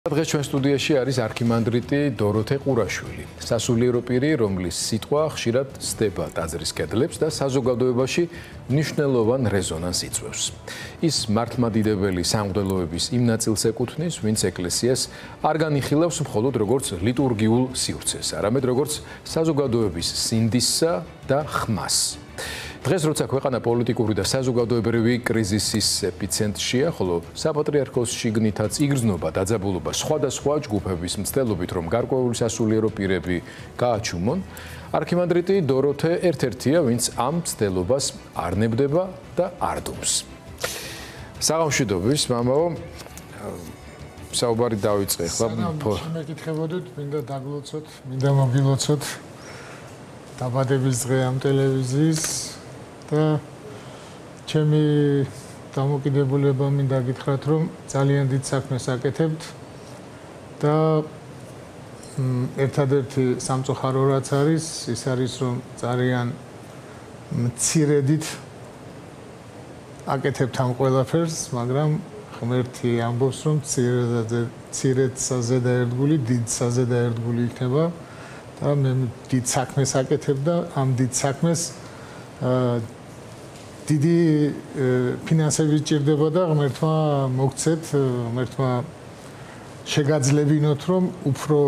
დღეს ჩვენ სტუდიაში არის არქიმანდრიტი დოროთე ყურაშვილი. სასულიერო პირი, რომლის სიტყვა ხშირად სდება ტაძრის კედლებს და საზოგადოებაში მნიშვნელოვან რეზონანსს იწვევს. ის მართლმადიდებელი სამღვდელოების იმ ნაწილს ეკუთვნის, ვინც ეკლესიას არ განიხილავს მხოლოდ როგორც ლიტურგიულ სივრცეს, არამედ როგორც საზოგადოების სინდისსა და ხმას. დღეს როცა ქვეყანა პოლიტიკური და საზოგადოებრივი კრიზისის ეპიცენტრშია, ხოლო საპატრიარქოს შიგნითაც იგრძნობა დაძაბულობა სხვადასხვა ჯგუფების მცდელობით, რომ გარკვეული სასულიერო პირები გააჩუმონ, არქიმანდრიტი დოროთე ერთ-ერთია, ვინც ამ მცდელობას არ ნებდება და არ დუმს. საღამშვიდობის, მამაო, საუბარი დავიწყე ახლა. მეკითხებოდით, მინდა დაგლოცოთ, მინდა მოგილოცოთ დაბადების დღე ამ ტელევიზიის და ჩემი დამოკიდებულება მინდა გითხრათ, რომ ძალიან დიდ საქმეს აკეთებთ და ერთადერთი სამწუხარო რაც არის, ის არის, რომ ძალიან მცირედით აკეთებთ ამ ყველაფერს, მაგრამ ღმერთი ამბობს, რომ მცირედ საზედაერთგული, დიდ საზედაერთგული იქნება და მე დიდ საქმეს აკეთებ და ამ დიდ საქმეს დიდი ფინანსები სჭირდება და ღმერთმა მოგცეთ, ღმერთმა შეგაძლებინოთ, რომ უფრო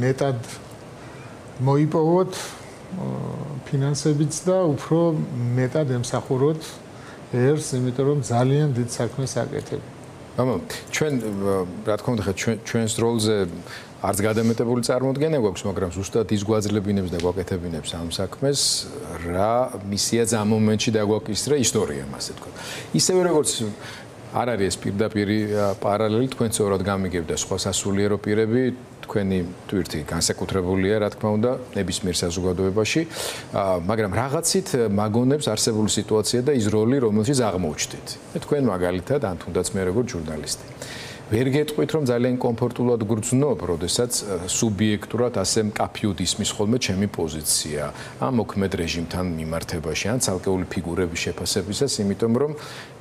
მეტად მოიპოვოთ ფინანსებიც და უფრო მეტად ემსახუროთ ერს, იმიტომ რომ ძალიან დიდ საქმეს აკეთებ. მამაო, ჩვენ რა თქმა უნდა, ჩვენს როლზე არც გადამეტებული წარმოდგენა გვაქვს, მაგრამ ზუსტად ის გვაძლებინებს და გვაკეთებინებს ამ საქმეს, რა მისია ამ მომენტში დაგვაკისრა ისტორიამ, ასე თქვა. ისევე როგორც არ არის ეს პირდაპირი პარალელი, თქვენ სწორად გამიგებთ და სხვა სასულიერო პირები, თქვენი თვირთი განსაკუთრებულია, რა თქმა უნდა, ნებისმიერ საზოგადოებაში, მაგრამ რაღაცით მაგონებს არსებული სიტუაცია და ის როლი, რომელშიც აღმოჩნდით. თქვენ მაგალითად, ან თუნდაც მე როგორც ჟურნალისტი. ვერ გეტყვით, რომ ძალიან კომფორტულად გრძნობ, როდესაც სუბიექტურად ასე მკაფიოდ ისმის ხოლმე ჩემი პოზიცია ამ მოქმედ რეჟიმთან მიმართებაში, ან ცალკეული ფიგურების შეფასებისას, იმიტომ რომ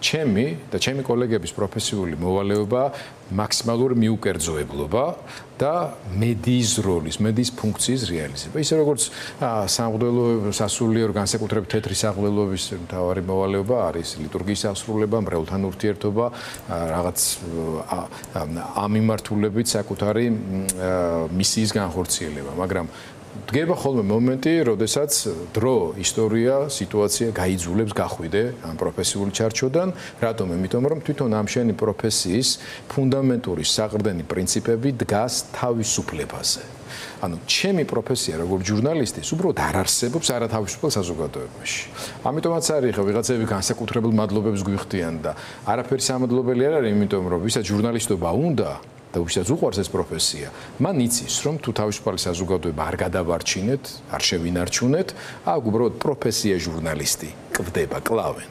ჩემი და ჩემი კოლეგების პროფესიული მოვალეობა მაქსიმალური მიუკერძოებლობა და მედიის როლის, მედიის ფუნქციის რეალიზება. ისე როგორც სამღვდელო სასულიერო განსაკუთრებით თეთრი სამღვდელოების მთავარი მოვალეობა არის ლიტურგიის ასრულება, მრევლთან ურთიერთობა, რაღაც ამ მიმართულებით საკუთარი მისიის განხორციელება, მაგრამ დგება ხოლმე მომენტი, როდესაც დრო, ისტორია, სიტუაცია გაიძულებს გახვიდე ამ პროფესიული ჩარჩოდან, რატომ? იმიტომ რომ თვითონ ამ შენი პროფესიის ფუნდამენტური საყრდენი პრინციპები დგას თავისუფლებაზე. ანუ ჩემი პროფესია როგორც ჟურნალისტის უბრალოდ არ არსებობს არათავისუფალ საზოგადოებაში. ამიტომაც არის ხა ვიღაცები განსაკუთრებულ მადლობებს გვიხდიან და არაფერი სამადლობელი არ არის, იმიტომ რომ ვისაც ჟურნალისტობა უნდა და ვისაც უყვარს ეს პროფესია, მან იცის, რომ თუ თავისუფალი საზოგადოება არ გადავარჩინეთ, არ შევინარჩუნეთ, აქ უბრალოდ პროფესია ჟურნალისტი კვდება, კლავენ.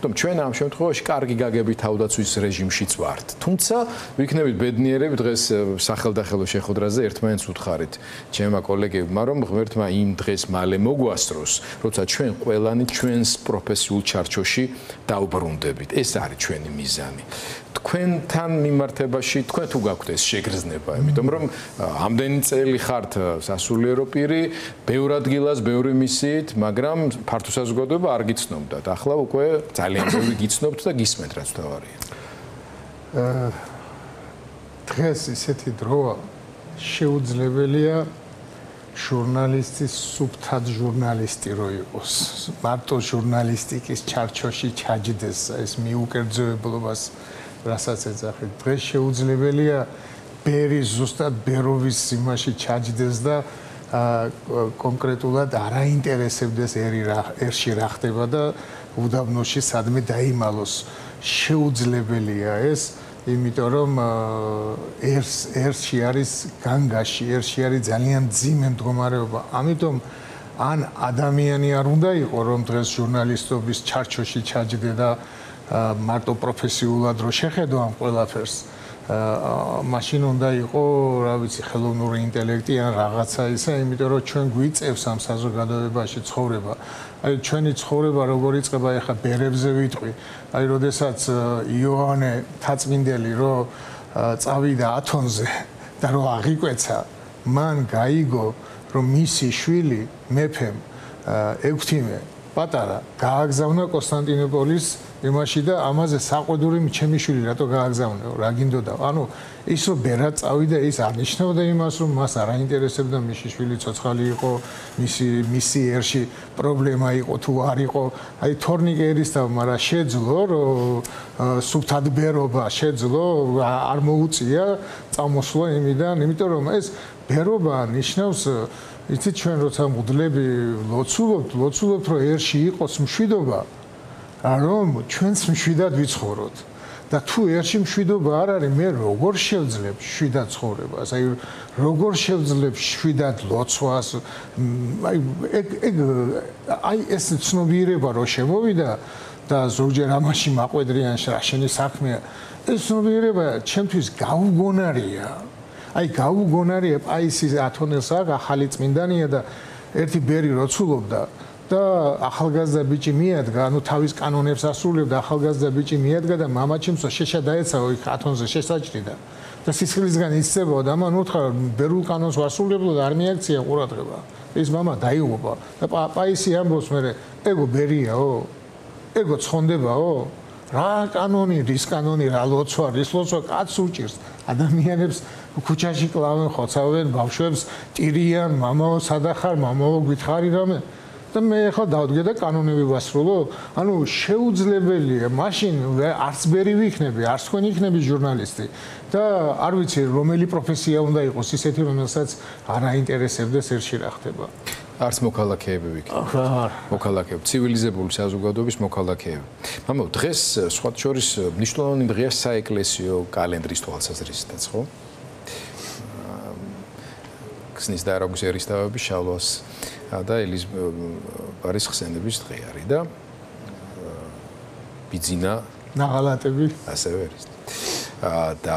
თუმცა ჩვენ ამ შემთხვევაში კარგი გაგებით თავდაცვის რეჟიმშიც ვართ. თუმცა ვიქნებით ბედნიერები დღეს სახელდახელო შეხვედრაზე ერთმანეთს უთხარით ჩემმა კოლეგებმა, რომ ღმერთმა იმ დღეს მალე მოგვასწროს, როცა ჩვენ ყველანი ჩვენს პროფესიულ ჩარჩოში დავბრუნდებით. ეს არის ჩვენი მიზანი. თქვენთან მიმართებაში თქვენ თუ გაქვთ ეს შეგრძნება, იმიტომ რომ ამდენი წელი ხართ სასულიერო პირი, ბევრ ადგილას, ბევრი მისიით, მაგრამ ფართო საზოგადოება არ გიცნობდათ. ახლა უკვე ძალიან ბევრი გიცნობთ და გისმენთ, რაც თავარია. დღეს ისეთი დროა შეუძლებელია ჟურნალისტის სუფთად ჟურნალისტი რო იყოს. მარტო ჟურნალისტიკის ჩარჩოში ჩაჯდეს ეს მიუკერძოებლობას, რასაც ეძახით. დღეს შეუძლებელია ბერი ზუსტად ბეროვის იმაში ჩაჯდეს და კონკრეტულად არაინტერესებდეს ერში რა ხდება და უდაბნოში სადმე დაიმალოს. შეუძლებელია ეს, იმიტომ რომ ერში არის განგაში, ერში არის ძალიან მძიმე მდგომარეობა. ამიტომ ან ადამიანი არ უნდა იყოს, რომ დღეს ჟურნალისტობის ჩარჩოში ჩაჯდე და მარტო პროფესიულად რო შეხედო ამ ყველაფერს, მაშინ უნდა იყოს, რა ვიცი, ხელოვნური ინტელექტი ან რაღაცა ისა, იმიტომ რომ ჩვენ გვიწევს ამ საზოგადოებაში ცხოვრება. აი ჩვენი ცხოვრება როგორ იწყება, ეხლა ბერებზე ვიტყვი. აი როდესაც იოანე თაწმინდელი რო წავიდა ათონზე და რო აღიკვეცა, მან გაიგო, რომ მისი შვილი მეფემ ექვთიმე პატარა გააგზავნა კონსტანტინოპოლის იმაში და ამაზე საყვედური ჩემი შვილი რატო გააგზავნეო, რა გინდოდა? ანუ ის რომ ბერად წავიდა, ის არნიშნავდა იმას, რომ მას არ აინტერესებდა მისი შვილი ცოცხალი იყო, მისი ერში პრობლემა იყო თუ არ იყო. აი თორნიკე ერისთავ, მაგრამ შეძლო, რომ სუფთადბერობა შეძლო, არ მოუწია წამოსვლა იმიდან, იმიტომ რომ ეს ბერობა ნიშნავს იცით ჩვენ როცა მღვდლები ლოცულობთ, რომ ერში იყოს მშვიდობა, რომ ჩვენც მშვიდად ვიცხოვროთ. და თუ ერში მშვიდობა არ არის, მე როგორ შევძლებ მშვიდად ცხოვრებას? აი როგორ შევძლებ მშვიდად ლოცვას? აი ეს ცნობიერება რო შემოვიდა და ზოგჯერ ამაში მაყვედრიან რა შენი საქმეა, ეს ცნობიერება ჩემთვის გაუგონარია. აი გაუგონარია, პაისის ათონელს ახალი წმინდანია და ერთი ბერი როცულობდა და ახალგაზრდა ბიჭი მიადგა, ანუ თავის კანონებს ასრულებდა, ახალგაზრდა ბიჭი მიადგა და მამაჩემსო შეშა დაეცაო იქ ათონზე შესაჭრიდა და სისხლისგან იცდებოდა და მან უთხრა ბერულ კანონს ვასრულებდა და არ მიაქცია ყურადღება. ის მამა დაიღუპა და პაისი ამბობს მე, ეგო ბერიაო? ეგო ცხონდებაო? რა კანონი, რის კანონი, რა ლოცვა, რის ლოცვა კაცს უჭირს. ადამიანებს ქუჩაში კლავენ, ხოცავენ, ბავშვებს ტირიან, მამაო სადახარ, მამაო გითხარი რამე? და მე ახლა დავდგე და კანონები ვასრულო. ანუ შეუძლებელია, მაშინ არც ბერი ვიქნები, არც თქვენ იქნები ჟურნალისტი და არ ვიცი რომელი პროფესია უნდა იყოს ისეთი, რომელსაც არ აინტერესებდეს ერში რა ხდება. არც მოქალაქეები ვიქნები. მოქალაქეები, ცივილიზებული საზოგადოების მოქალაქეები. მამაო, დღეს სხვა შორის მნიშვნელოვანი დღეა საეკლესიო კალენდრის თვალსაზრისითაც, ხო? ქსნის და არაგვის ერისთავების შალვას და ელიზბარის ხსენების დღე არის და ბიძინა ნაღალატები ასევე არის. და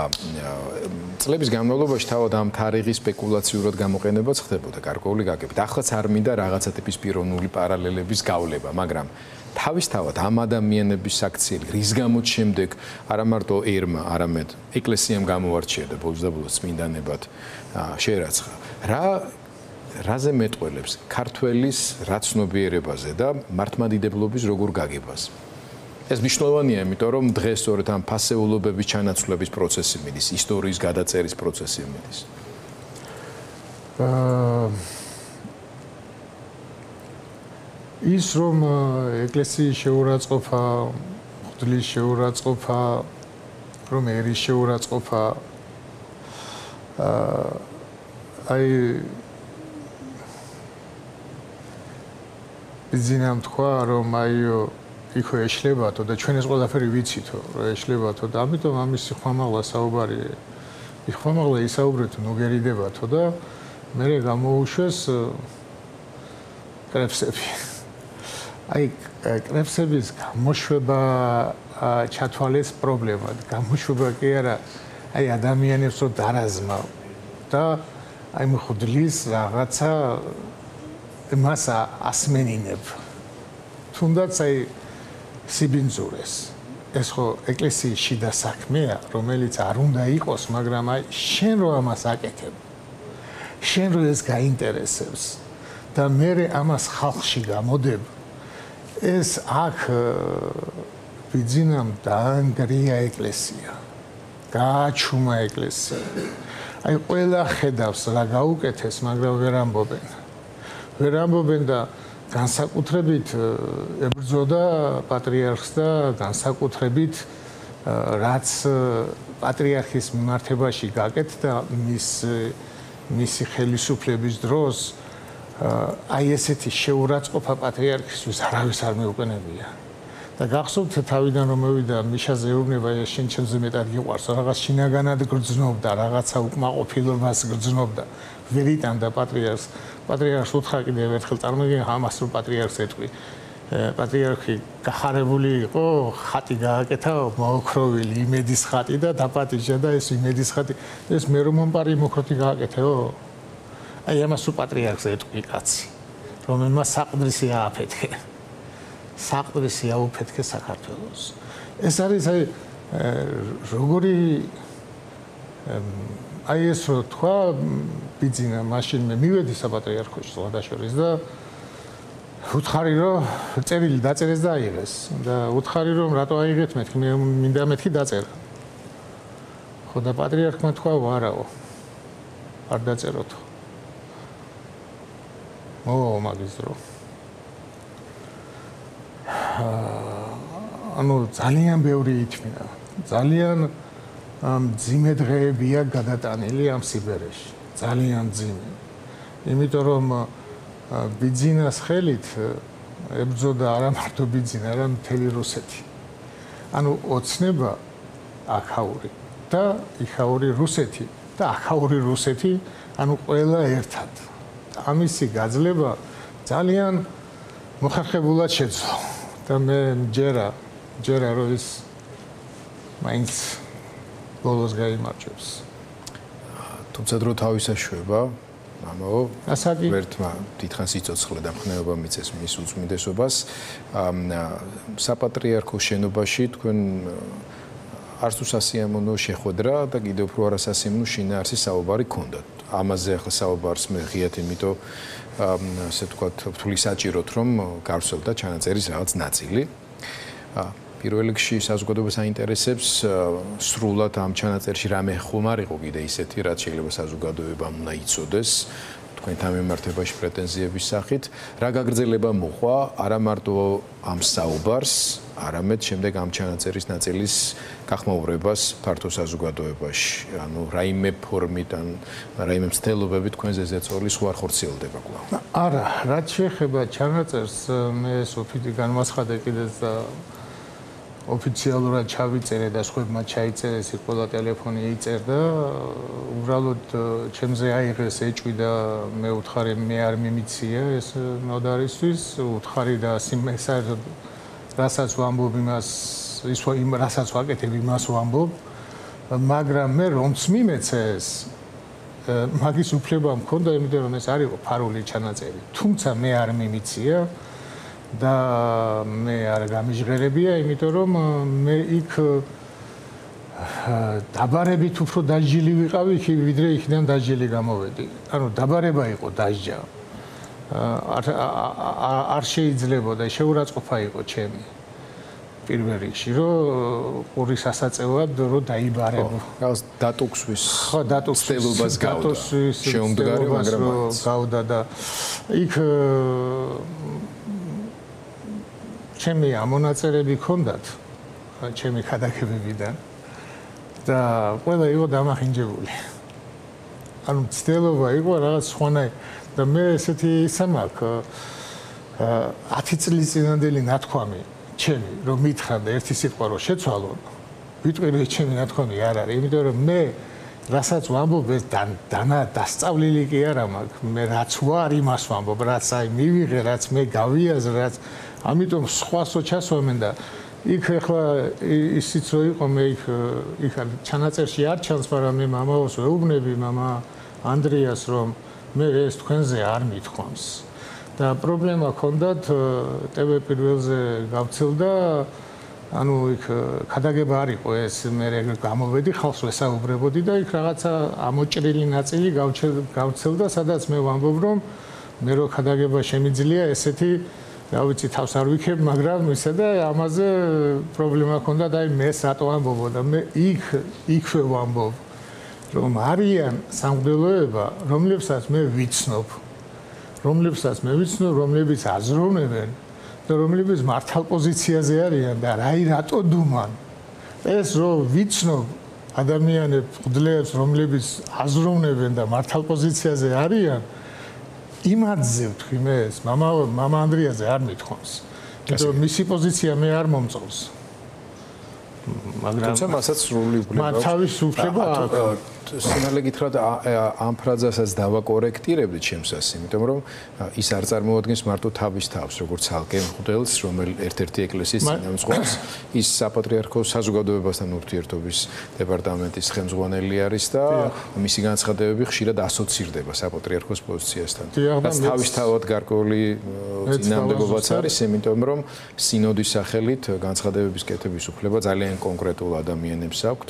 წლების განმავლობაში თავად ამ თარიღის სპეკულაციურად გამოყენებაც ხდებოდა გარკვეული გაგებით. ახლაც არ მინდა რაღაცა ტიპის პიროვნული პარალელების გავლება, მაგრამ თავისთავად ამ ადამიანების საქციელი რის გამოც შემდეგ არა მარტო ერმა, არამედ ეკლესიამ გამოარჩია და ბოლოს და ბოლოს წმინდანებად შეერაცხა. რაზე მეტყველებს ქართველის რაცნობიერებაზე და მართლმადიდებლობის როგორ გაგებას? ეს მნიშვნელოვანია, იმიტომ რომ დღეს სწორედ ამ ფასეულობების ჩანაცვლების პროცესი მიდის, ისტორიის გადაწერის პროცესი მიდის. ის რომ ეკლესიის შეურაცხყოფა, მღვდლის შეურაცხყოფა, რომ ერის შეურაცხყოფა აი ბიძინამ თქვა, რომ აიო იქო ეშლებათო და ჩვენ ეს ყველაფერი ვიცითო, რომ ეშლებათო და ამიტომ ამის სიხმამაღლა საუბარი. სიხმამაღლა ისაუბრეთ ნუგერიდებათო და მე გამოუშვეს კრეფსები. აი კრეფსების გამოშვება ჩათვალეს პრობლემად. გამოშვება კი არა, აი ადამიანებს რო დარაზმავ და აი მღვდლის რაღაცა მას ასმენინებ. თუნდაც აი სიბინძურეს. ეს ხო ეკლესიის შიდა საქმეა, რომელიც არ უნდა იყოს, მაგრამ აი შენ რო ამას აკეთებ, შენ რო ეს გაინტერესებს და მე ამას ხალხში გამოდებ, ეს აქ ბიძინამ დაანგრია ეკლესია. გააჩუმა ეკლესია. აი ყველა ხედავს რა გაუკეთეს, მაგრამ ვერ ამბობენ. ვერ ამბობენ და განსაკუთრებით ებრძოდა პატრიარხს და განსაკუთრებით რაც პატრიარხის მიმართებაში გაკეთდა მისი ხელისუფლების დროს აი ესეთი შეურაცხყოფა პატრიარქისთვის არავის არ მეუყენებია. და გახსოვთ თავიდან რომ მოვიდა მიშაზე ეუბნება ეს შენ ჩემზე მეტად გიყვარს, რაღაც შინაგანად გრძნობდა, რაღაცა უკმაყოფილებას გრძნობდა. ვერ იტანდა პატრიარქს. პატრიარქს უთხრა კიდევ ერთხელ წარმოგიდგენ ამას რომ პატრიარქს ეტყვი. პატრიარქი გახარებული იყო, ხატი გააკეთა, მოოქროვილი იმედის ხატი და დაპატიჟა და ეს იმედის ხატი, ეს მე რომ მომპარი მოქროთი გააკეთეო. აი ამას პატრიარქს ეტყვი კაცი, რომელმა საყდრისი ააფეთქე. საყდრისი აუფეთქე საქართველოს. ეს არის აი აი ეს რო თქვა ბიძინა მაშინ მე მივედი საპატრიარქოში ზღვადაშორის და უთხარი რომ წერილი დაწერეს და აიღეს და უთხარი რომ რატო აიღეთ მეთქი მე მინდა მეთქი დაწერა ხო და პატრიარქმა თქვა ვარაო არ დაწეროთო მაგის დრო ანუ ძალიან ბევრი ითმინა ძალიან მძიმე დღეებია გადატანილი ამ სიბერეში ძალიან მძიმე იმიტომ რომ ბიძინას ხელით ებრძოდა არა მარტო ბიძინა, არა მთელი რუსეთი. ანუ ოცნება აქაური და იქაური რუსეთი და აქაური რუსეთი, ანუ ყველა ერთად. ამისი გაძლება ძალიან მოხერხებულად შეძლო და მე ჯერა რომ ის მაინც ბოლოს გაიმარჯვებს. თუმცა დრო თავისაშვება მამაო ასაკი ერთმა დიდხანს იცოცხლე და მხნეობა მიწეს მის უწმიდესობას საპატრიარქოს შენობაში თქვენ არც თუ სასიამოვნო შეხვედრა და კიდევ უფრო არასასიამოვნო შინაარსის საუბარი გქონდათ ამაზე ახლა საუბარს მე ღიათ იმიტომ ასე ვთქვათ რთული საჭიროთ რომ გავსვევ და ჩანაწერის რაღაც ნაწილი პირველ რიგში საზოგადოებას აინტერესებს სრულად ამ ჩანაწერში რამე ხომ არ იყო კიდე ისეთი რაც შეიძლება საზოგადოებამ უნდა იცოდეს თქვენთან მიმართებაში პრეტენზიების სახით რა გაგრძელება მოყვა არა მარტო ამ საუბარს არამედ შემდეგ ამ ჩანაწერის ნაწილის გახმაურებას ფართო საზოგადოებაში ანუ რაიმე ფორმით ან რაიმე მცდელობებით თქვენზე ზეწოლი სხვა არ ხორციელდება კვლავ არა რაც შეეხება ჩანაწერს მე სოფიდი განმაცხადე კიდეც და ოფიციალურად ჩავიწერე და სხვებმა ჩაიწერეს იქ ყველა ტელეფონი იწერდა უბრალოდ ჩემზე აიღეს ეჭვი და მე უთხარი მე არ მიმიცია ეს ნოდარისთვის უთხარი და საერთოდ რასაც ვამბობ იმას იმ რასაც ვაკეთებ იმას ვამბობ მაგრამ მე რომც მიმეცეს მაგის უფლება მქონდა იმიტომ რომ ეს არ იყო ფარული ჩანაწერი თუმცა მე არ მიმიცია და მე არ გამიჟღერებია, იმიტომ რომ მე იქ დაბარებით უფრო დაჟილი ვიყავი, ვიდრე იქიდან დაჟილი გამოვედი. ანუ დაბარება იყო დაჟჯა. არ შეიძლებოდა შეურაცხყოფა იყო ჩემი. პირველ რიგში, რომ ყურის ასაწევად რომ დაიბარებო. რაღაც დატოქსვის ხო, დატოქსვის შეუმდგარი, მაგრამ გავდა და იქ ჩემი ამონაწერები ჰქონდათ ჩემი ხადაგებებიდან და ყველა იყო დამახინჯებული. ანუ ცდილობა იყო რაღაც სხვანაირ და მე ესეთი სამაკ 10 წლის წინანდელი ნათქვამი ჩემი რომ მითხრა და ერთი სიტყვა რომ შეცვალონ ვიტყვი ჩემი ნათქვამი არ არის იმიტომ რომ მე რასაც ვამბობ ეს დასწავლილი კი არა მაქვს მე რაც ვარ იმას ვამბობ რაც აი მივიღე რაც მე გავიაზრე რაც ამიტომ სხვასო ჩასვამენ და იქ ახლა ისიც რო იყო მე იქ ჩანაწერში არ ჩანს მაგრამ მე მამაოს ვეუბნები მამა ანდრიას რომ მე ეს თქვენზე არ მithქვამს და პრობლემა ჰქონდათ ტვ პირველზე გავცილდა ანუ იქ ხადაგება არ იყო ეს მე გამოვედი ხალხს ვესაუბრებოდი და იქ რაღაცა ამოჭრილი ნაწილი გავცილდა სადაც მე ვამბობ რომ მე რო ხადაგება შემიძლია ესეთი რა ვიცი თავს არ ვიქებ მაგრამ ისე და ამაზე პრობლემა ჰქონდა და აი მე რატო ამბობო და მე იქვე ვამბობ რომ არიან სამღვდელოება რომლებსაც მე ვიცნობ რომლებიც აზროვნებენ და რომლებიც მართალ პოზიციაზე არიან და რატო დუმან ეს რომ ვიცნობ ადამიანებს მღვდლებს რომლებიც აზროვნებენ და მართალ პოზიციაზე არიან იმადზე ვთქვი მე ეს მამა ანდრიაზე არ მithქვამს იმიტომ რომ მისი პოზიცია მე არ მომწონს მაგრამ თუმცა მასაც სრული უფლება აქვს თავის უფლება აქვს სინალე გითხრათ ამ ფრაზასაც დავაკორექტირებდი ჩემსას იმიტომ რომ ის არ წარმოადგენს მარტო თავის თავს როგორც ცალკე მღვდელს რომელიც ერთ-ერთი ეკლესიის წინამძღოლს ის საპატრიარქოს საზოგადოებასთან ურთიერთობის დეპარტამენტის ხელმძღვანელი არის და მისი განცხადებები ხშირად ასოცირდება საპატრიარქოს პოზიციასთან რაც თავისთავად გარკვეული წინამდებობაც არის იმიტომ რომ სინოდის სახელით განცხადებების კეთების უფლება ძალიან კონკრეტულად კონკრეტულ ადამიანებს აქვთ,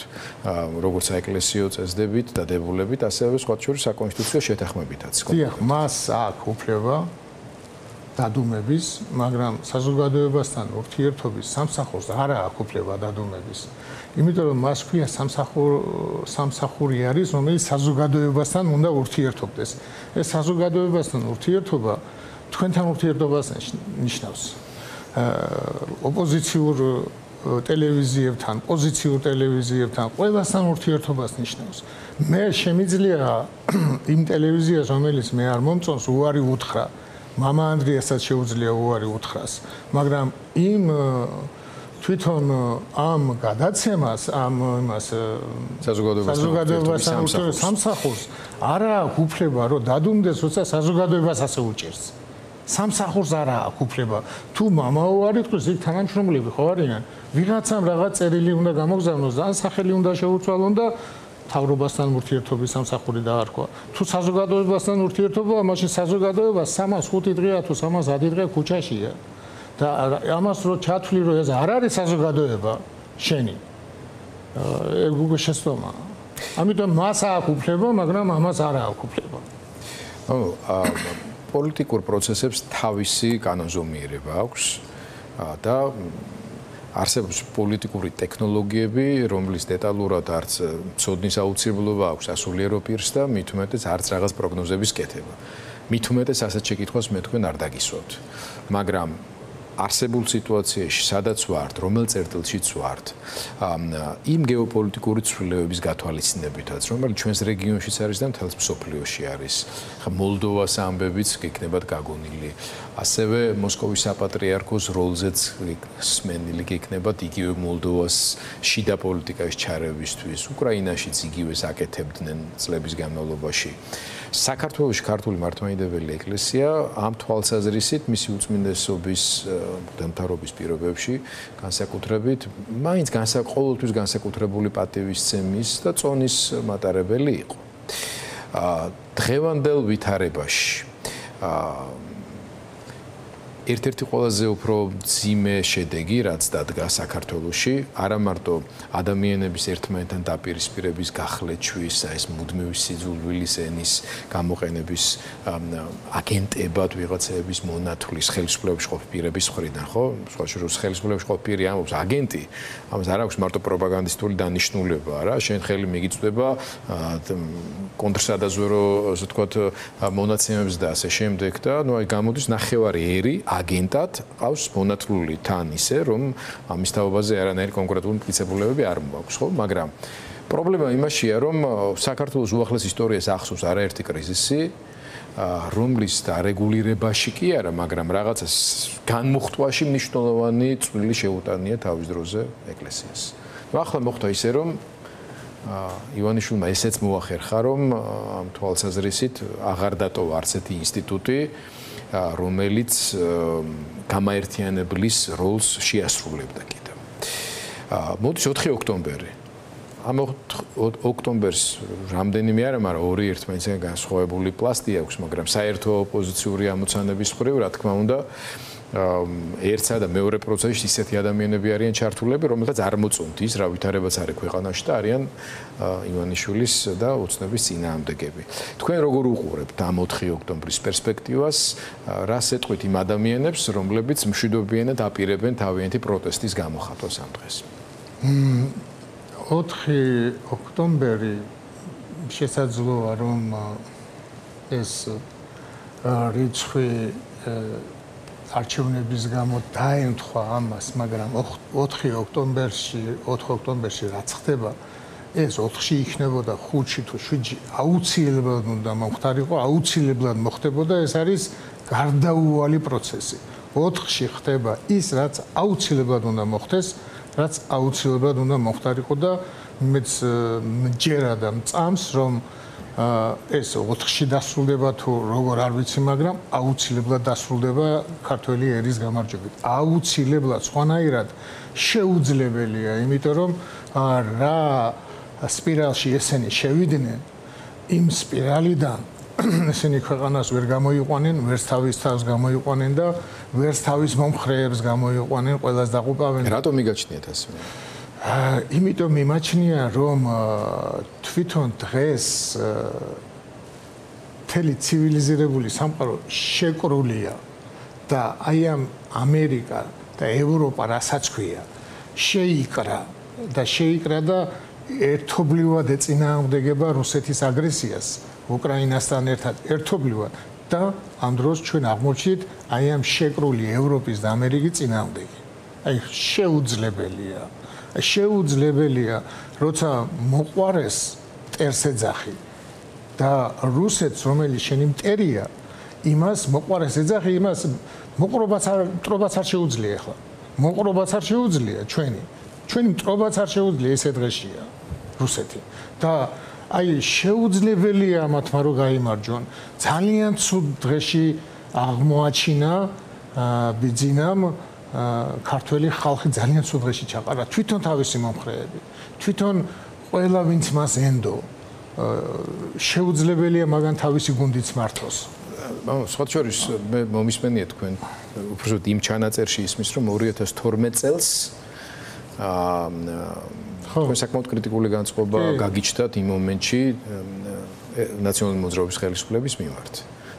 როგორც საეკლესიო წესდებით, დადებულებით, ასევე სხვა შორის საკონსტიტუციო შეთანხმებითაც. დიახ, მას აქვს უფლება დადუმების, მაგრამ საზოგადოებასთან ურთიერთობის სამსახურს არ აქვს უფლება დადუმების. იმიტომ რომ მას ქვია სამსახური არის, რომელიც საზოგადოებასთან უნდა ურთიერთობდეს. ეს საზოგადოებასთან ურთიერთობა თქვენთან ურთიერთობას ნიშნავს. ოპოზიციურ ტელევიზიებთან, პოზიციურ ტელევიზიებთან, ყველასთან ურთიერთობას ნიშნავს. მე შემიძლია იმ ტელევიზიას, რომელიც მე არ მომწონს, უარი უთხრა. მამა ანდრიასაც შეუძლია უარი უთხრას, მაგრამ იმ თვითონ ამ გადაცემას, ამ იმას საზოგადოებასთან ურთიერთობის სამსახურს არ აქვს უფლება, რომ დადუმდეს, როცა საზოგადოებას ასე უჭერს. სამსახურს არ აქვს უფლება. თუ მამაო არ ითქვას, იქ თანამშრომლები ხო არიან? ვიღაცამ რაღაც წერილი უნდა გამოგზავნოს, ან სახელი უნდა შეუცვალონ და თავრობასთან ურთიერთობის სამსახური დაარქვა. თუ საზოგადოებასთან ურთიერთობა, მაშინ საზოგადოება 305 დღეა თუ 310 დღე ქუჩაშია. და ამას რო ჩათვლი, რომ ეს არ არის საზოგადოება, შენი. ეგ უკვე შეცდომა. ამიტომ მას აქვს უფლება, მაგრამ ამას არ აქვს უფლება. პოლიტიკურ პროცესებს თავისი კანონზომიერება აქვს და არსებობს პოლიტიკური ტექნოლოგიები, რომლის დეტალურად არც ცოდნის აუცილებლობა აქვს სასულიერო პირს და მით უმეტეს არც რაღაც პროგნოზების კეთება. მით უმეტეს ასეთ შეკითხვას მე თქვენ არ დაგისვათ. მაგრამ არსებულ სიტუაციაში, სადაც ვართ, რომელ წერტილშიც ვართ, იმ გეოპოლიტიკური ცვლილებების გათვალისწინებითაც, რომელიც ჩვენს რეგიონშიც არის და მთელს მსოფლიოში არის. ხა მოლდოვას ამბებიც გექნებათ გაგონილი. ასევე მოსკოვის საპატრიარქოს როლზეც სმენილი გექნებათ იგივე მოლდოვას შიდა პოლიტიკაში ჩარევისთვის. უკრაინაშიც იგივეს აკეთებდნენ წლების განმავლობაში. საქართველოში ქართული მართლმადიდებელი ეკლესია ამ თვალსაზრისით მისი უწმინდესობის დამთავრების პირობებში განსაკუთრებით მაინც ყოველთვის განსაკუთრებული პატივისცემის და წონის მატარებელი იყო. დღევანდელ ვითარებაში ერთ-ერთი ყველაზე უფრო ძიმე შედეგი, რაც დადგა საქართველოში, არა მარტო ადამიანების ერთმანეთთან დაპირისპირების გახლეჩვის, ეს მუდმივი სიძულვილის ენის გამოყენების აგენტებად ვიღაცების მონათვლის ხელისუფლებაში ყოფილი პირების მხრიდან, ხო? სხვა შორის ხელისუფლებაში ყოფილი პირი ამბობს აგენტი, ამას არ აქვს მარტო პროპაგანდისტული დანიშნულება, რა, შენ ხელი მიგიწვდება კონტრსადაზვერო, ასე ვთქვათ, მონაცემებს და ასე შემდეგ და ნუ აი გამოდის ნახევარი ერი აგენტად ყავს მონათლული თან ისე, რომ ამის თაობაზე არანაირი კონკრეტული მტკიცებულებები არ მოაქვს, ხო? მაგრამ პრობლემა იმაშია, რომ საქართველოს უახლეს ისტორიას ახსოვს არაერთი კრიზისი, რომლის დარეგულირებაში კი არა, მაგრამ რაღაცას განმუხტვაში მნიშვნელოვანი წვლილი შეუტანია თავის დროზე ეკლესიას. ნუ ახლა მოხდა ისე, რომ ივანიშვილმა ესეც მოახერხა, რომ ამ თვალსაზრისით აღარ დატოვა არც ერთი ინსტიტუტი, რომელიც გამაერთიანებლის როლს შეასრულებდა კიდევ. მოდის 4 ოქტომბერი. ამ ოქტომბერს რამდენიმე არა, მაგრამ ორი ერთმანეთისგან განსხვავებული პლასტი აქვს, მაგრამ საერთო ოპოზიციური ამოცანების მხრივ, რა თქმა უნდა, ერთსა და მეორე პროცესში ისეთი ადამიანები არიან ჩართულები, რომელთაც არ მოწონთ ის, რა ვითარებაც არის ქვეყანაში და არიან ივანიშვილის და ოცნების წინააღმდეგები. თქვენ როგორ უყურებთ ამ 4 ოქტომბრის პერსპექტივას, რას ეტყვით იმ ადამიანებს, რომლებიც მშვიდობიანად აპირებენ თავიანთი პროტესტის გამოხატვას ამ დღეს? 4 ოქტომბერი შესაძლოა, რომ ეს რიცხვი არჩევნების გამო დაემთხვა ამას, მაგრამ 4 ოქტომბერში რაც ხდება, ეს 4-ში იქნებოდა 5-ში თუ 7-ში აუცილებლად უნდა მომხდარიყო, აუცილებლად მოხდებოდა, ეს არის გარდაუვალი პროცესი. 4-ში ხდება ის, რაც აუცილებლად უნდა მოხდეს, რაც აუცილებლად უნდა მომხდარიყო და მეც მჯერა და მწამს, რომ ეს 4-ში დასრულდება თუ როგორ არ ვიცი, მაგრამ აუცილებლად დასრულდება ქართველი ერის გამარჯვებით. აუცილებლად, სხვანაირად შეუძლებელია, იმიტომ რომ რა სპირალში ესენი შევიდნენ, იმ სპირალიდან ესენი ქვეყანას ვერ გამოიყვანენ, ვერც თავის თავს გამოიყვანენ და ვერც თავის მომხრეებს გამოიყვანენ, ყველას დაყუპავენ. რატომ მიგაჩნიათ ასე? იმიტომ მიმაჩნია, რომ თვითონ დღეს მთელი ცივილიზირებული სამყარო შეკრულია და აი ამ ამერიკა და ევროპა რასაც ქვია, შეიკრა და ერთობლივად ეწინააღმდეგება რუსეთის აგრესიას უკრაინასთან ერთად ერთობლივად და ამ დროს ჩვენ აღმოჩნდით აი ამ შეკრული ევროპის და ამერიკის წინააღმდეგი. აი შეუძლებელია, როცა მოყვარეს მტერს ეძახი და რუსეთს, რომელიც შენი მტერია, იმას მოყვარეს ეძახი, იმას მოყრობაც არ შეუძლია ახლა. მოყრობაც არ შეუძლია ჩვენი მტრობაც არ შეუძლია ესე დღეშია რუსეთი. და აი შეუძლებელია მათმა რომ გაიმარჯვონ. ძალიან ცუდ დღეში აღმოაჩინა ბიძინამ ქართველი ხალხი ძალიან ცუდ დღეში ჩაყარა თვითონ თავისი მომხრეები. თვითონ ყველა ვინც მას ენდო შეუძლებელია მაგან თავისი გუნდიც მართოს. სხვა შორის მე მომისმენია თქვენ უბრალოდ იმ ჩანაწერში ისმის რომ 2012 წელს თქვენ საკმაოდ კრიტიკული განწყობა გაგიჩნდათ იმ მომენტში ნაციონალური მოძრაობის ხელისუფლების მიმართ.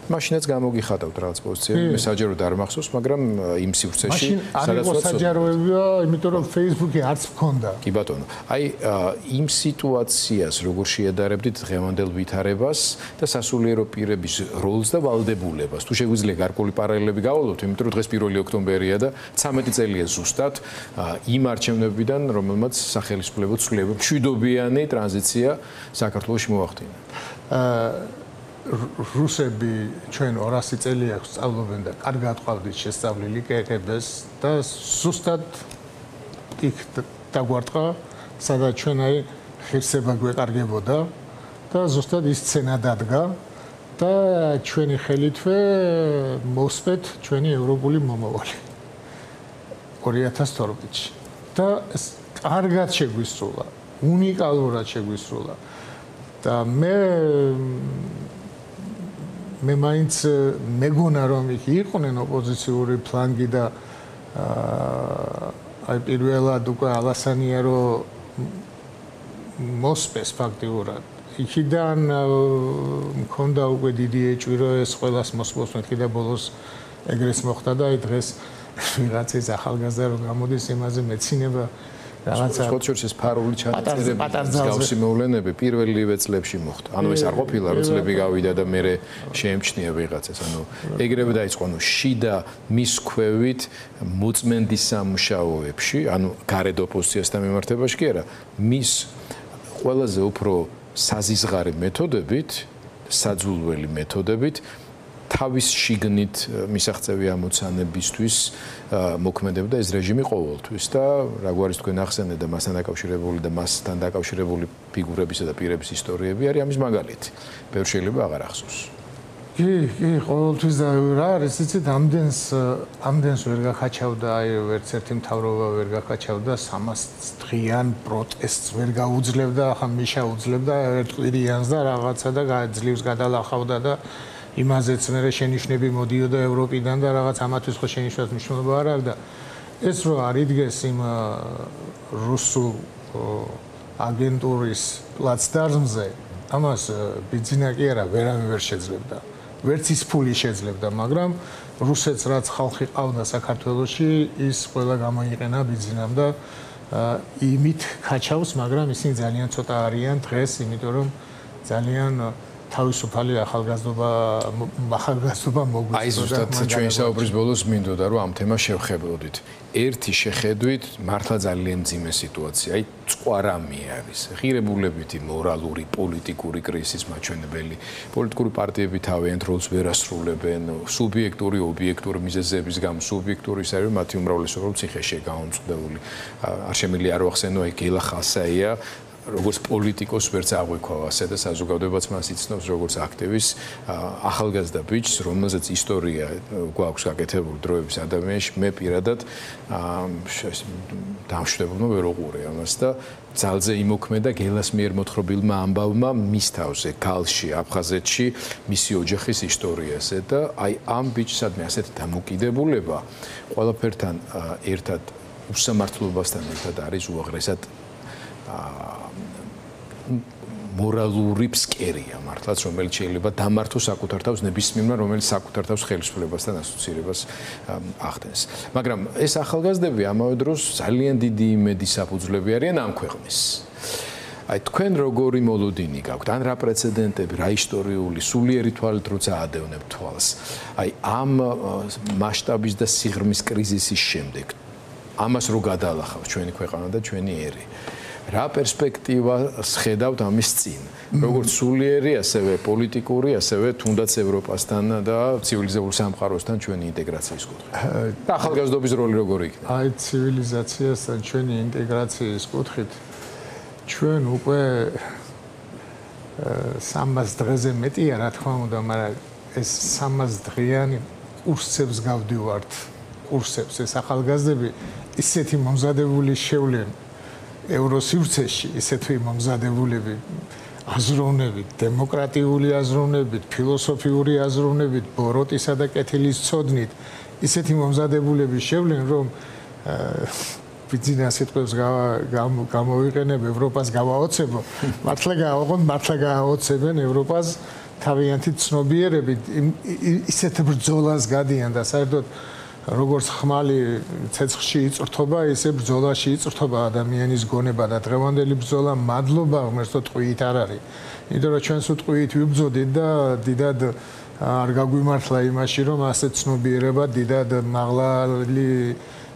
მაშინაც გამოგიხატავთ რაღაც პოზიციები, მე საჯაროდ არ მახსოვს, მაგრამ იმ სივრცეში სადაც საჯაროებია, იმიტომ რომ Facebook-ი არც მქონდა. კი ბატონო. აი იმ სიტუაციას როგორ შეადარებდით დღევანდელ ვითარებას და სასულიერო პირების როლს და ვალდებულებას. თუ შეგვიძლია გარკვეული პარალელები გავავლოთ, იმიტომ რომ დღეს 1 ოქტომბერია და 13 წელია ზუსტად იმ არჩევნებიდან, რომელმაც სახელისუფლებო ცვლილება მშვიდობიანი ტრანზიცია საქართველოში მოახდინა. რუსები ჩვენ 200 წელი აქვს სწავლობენ და კარგად ყავდით შესწავლილი კეგბ-ს და ზუსტად იქ დაგვარტყა, სადაც ჩვენ აი ღირსება გვეკარგებოდა და ზუსტად ის სცენა დადგა და ჩვენი ხელითვე მოსვეთ ჩვენი ევროპული მომავალი 2012-ში და კარგად შეგვისრულა, უნიკალურად შეგვისრულა და მე მაინც მეგონა რომ იქ იყვნენ ოპოზიციური ფლანგი და აი პირველად უკვე ალასანია რომ მოსპეს ფაქტიურად იქიდან მქონდა უკვე დიდი ეჭვი რომ ეს ყველას მოსპოს მეთქი და ბოლოს ეგრეც მოხდა და აი დღეს ვიღაცის ახალგაზრდა რომ გამოდის იმაზე მეცინება რაღაცა შორჩორს ეს ფარული ჩანაწერები გავსი მოვლენები პირველივე წლებში მოხდა. ანუ ეს არ ყოფილა რომ წლები გავიდა და მე შეემჩნია ვიღაცას. ანუ ეგრევე დაიწყო, ანუ შიდა მის ქვევით მოწმენდის სამუშაოებში, ანუ გარეთ ოპოზიციასთან მიმართებაში კი არა, მის ყველაზე უფრო საზიზღარი მეთოდებით, საძულველი მეთოდებით თავის შიგნით მისაღწევი ამოცანებისთვის მოქმედებდა ეს რეჟიმი ყოველთვის და რაგვარის თქვენ ახსენეთ და მასთან დაკავშირებული და მასთან დაკავშირებული ფიგურებისა და პირების ისტორიები არის ამის მაგალითი. ბევრ შეიძლება აღარ ახსოვს. კი, ყოველთვის და რა არის, იცით, ამდენს ვერ გახაჩავდა, აი ვერც ერთი მთავრობა ვერ გახაჩავდა 300 დღიან პროტესტს ვერ გაუძლებდა, ახლა მიშა უძლებდა ერთ კვირიანს და რაღაცა და ძლივს გადალახავდა და იმაზეც მე შენიშვნები მოდიოდა ევროპიდან და რაღაც ამათვის ხო შენიშვნას მნიშვნელობა არ აქვს და ეს რო არ იდგეს იმ რუსულ აგენტურის პლაცდარმზე ამას ბიძინა კი არა ვერავინ ვერ შეძლებდა ვერც ის ფული შეძლებდა მაგრამ რუსეთს რაც ხალხი ყავდა საქართველოში ის ყველა გამოიყენა ბიძინამ და იმით ხაჩავს მაგრამ ისინი ძალიან ცოტა არიან დღეს იმიტომ რომ ძალიან თავისუფალი ახალგაზრდობა მოგვიწოდა. აი ზუსტად ჩვენი საუბრის ბოლოს მინდოდა რომ ამ თემას შევხედოთ. ერთი შეხედვით მართლა ძალიან მძიმე სიტუაცია. აი წყვარამი არის. ღირებულებითი მორალური, პოლიტიკური კრიზისის მაჩვენებელი. პოლიტიკური პარტიები თავიანთ როლს ვერ ასრულებენ. სუბიექტური, ობიექტური მიზეზების გამო სუბიექტური ის არის რომ მათი უმრავლესობა რომ ციხეშია გაუმწყვდეული. არ შემიძლია არ ვახსენო აი გელა ხასაია როგორც პოლიტიკოს ვერც აღვიქვა ასე და საზოგადოებაც მას იცნობს როგორც აქტივის ახალგაზრდა ბიჭს რომელზეც ისტორია გვაქვს გაკეთებული დროების ადამიანში მე პირადად დამშვიდობლო ვერ უყურე ამას და ძალზე იმოქმედა გელას მიერ მოთხრობილმა ამბავმა მის თავზე გალში აფხაზეთში მისი ოჯახის ისტორიაზე და აი ამ ბიჭსადმე ასეთი დამოკიდებულება ყველაფერთან ერთად უსამართლობასთან ერთად არის უაღრესად მორალური ფსკერია მართლაც, რომელიც შეიძლება დამართოს საკუთარ თავს ნებისმიერმა, რომელიც საკუთარ თავს ხელისუფლებასთან ასოცირებას ახდენს. მაგრამ ეს ახალგაზრდები ამავე დროს ძალიან დიდი იმედის საფუძვლები არიან ამ ქვეყნის. აი თქვენ როგორი მოლოდინი გაქვთ, ან რა პრეცედენტები, რა ისტორიული, სულიერი თვალით როცა ადევნებთ თვალს, აი ამ მასშტაბის და სიღრმის კრიზისის შემდეგ, ამას რო გადაალახავთ ჩვენი ქვეყანა და ჩვენი ერი. რა პერსპექტივას ხედავთ ამის წინ? როგორც სულიერი, ასევე პოლიტიკური, ასევე თუნდაც ევროპასთან და ცივილიზებულ სამყაროსთან ჩვენი ინტეგრაციის კუთხით. და ახალგაზრდობის როლი როგორი იქნება? აი ცივილიზაციასთან ჩვენი ინტეგრაციის კუთხით ჩვენ უკვე 300 დღეზე მეტია, რა თქმა უნდა, მაგრამ ეს 300 დღიანი კურსებს გავდივართ. კურსებს ეს ახალგაზრდები ისეთი მომზადებული შევლენ ევროსივრცეში, ისეთი მომზადებულები აზროვნებით, დემოკრატიული აზროვნებით, ფილოსოფიური აზროვნებით, ბოროტისა და კეთილის ცოდნით, ისეთი მომზადებულები შევლენ, რომ ბიზნეს სიტყვებს გამოვიყენებ, ევროპას გავაოცებო, მართლა გააოცებენ ევროპას თავიანთი ცნობიერებით, ისეთ ბრძოლას გადიან და საერთოდ როგორც ხმალი ცეცხლში იწვრთობა, ისე ბრძოლაში იწვრთობა ადამიანის გონება და დღევანდელი ბრძოლა მადლობა ღმერთო ტყვიით არ არის. იმიტომ რომ ჩვენს ტყვიით ვიბრძოდით და დიდად არ გაგვიმართლა იმაში, რომ ასე ცნობიერება დიდად მაღალი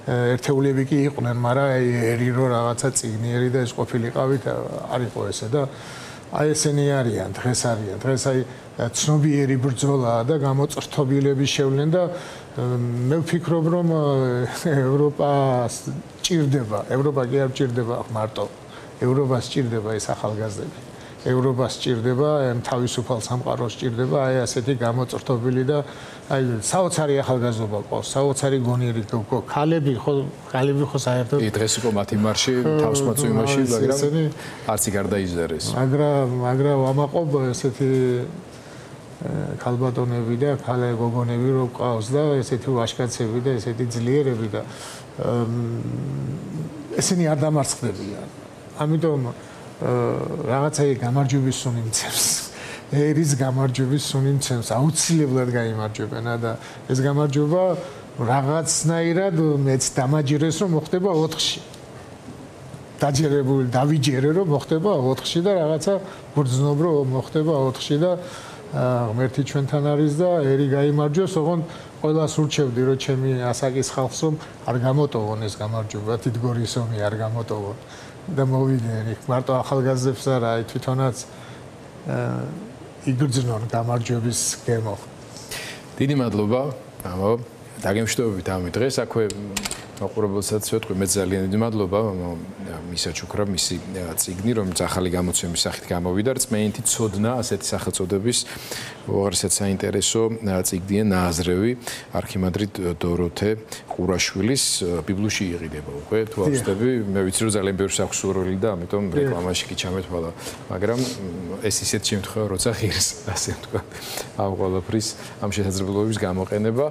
ერთეულები კი იყვნენ, მაგრამ ერი რო რაღაცა წიგნიერი და ეს ყოფილიყავით არ იყო ესე და აი ესენი არიან, დღეს არიან. დღეს აი ცნობიერი ბრძოლაა და გამოწრთობილები შევლენ და მე ვფიქრობ, რომ ევროპას ჭირდება, ევროპა კი არ ჭირდება მარტო, ევროპას ჭირდება ეს ახალგაზრდები. ევროპას ჭირდება, თავისუფალ სამყაროს ჭირდება, აი ასეთი გამოწრთობილი და აი საოცარი ახალგაზრდობა ყავს, საოცარი გონიერი ქალები ხო საერთოდ დღეს იყო მათი მარში თავსმაწვიმაში, მაგრამ არც იქ არ დაიზარეს. მაგრამ ამაყობ ესეთი ქალბატონები და ქალე გოგონები რო ყავს და ესეთი ვაჟკაცები და ესეთი ძლიერები და ესენი არ დამარცხდებიან. ამიტომ რაღაცა გამარჯვების სუნი მცემს. ერის გამარჯვების სუნი მცემს, აუცილებლად გაიმარჯვებენ და ეს გამარჯვება რაღაცნაირად მეც დამაჯერეს რომ მოხდება 4-ში. დავიჯერე რომ მოხდება 4-ში და რაღაცა ბრძნობ რომ მოხდება 4-ში და ღმერთი ჩვენთან არის და ერი გაიმარჯვოს, ოღონდ ყველას ურჩევდი რომ ჩემი ასაკის ხალხს რომ არ გამოტოვონ ეს გამარჯვება, თითგორის ომი არ გამოტოვონ და მოვიდნენ იქ მარტო ახალგაზრდებს არა, აი თვითონაც იგრძნონ გამარჯვების გემო. დიდი მადლობა. დაგემშვიდობებით ამ დღეს აქვე მაყურებელსაც ვეთქვი, მე ძალიან დიდი მადლობა მისაჩუქრა მისი წიგნი, რომელიც ახალი გამოცემის სახით გამოვიდა, რწმენითი ცოდნა, ასეთი სახელწოდების უაღრესად საინტერესო წიგნია ნააზრევი არქიმანდრიტ დოროთე ყურაშვილის ბიბლიაში იყიდება უკვე, თუ ავსდები, მე ვიცი რომ ძალიან ბევრს აქვს სურვილი და ამიტომ რეკლამაში კი ჩამეთვალა, მაგრამ ეს ისეთ შემთხვევა როცა ღირს, ასე ვთქვა, ამ ყველაფრის ამ შესაძლებლობების გამოყენება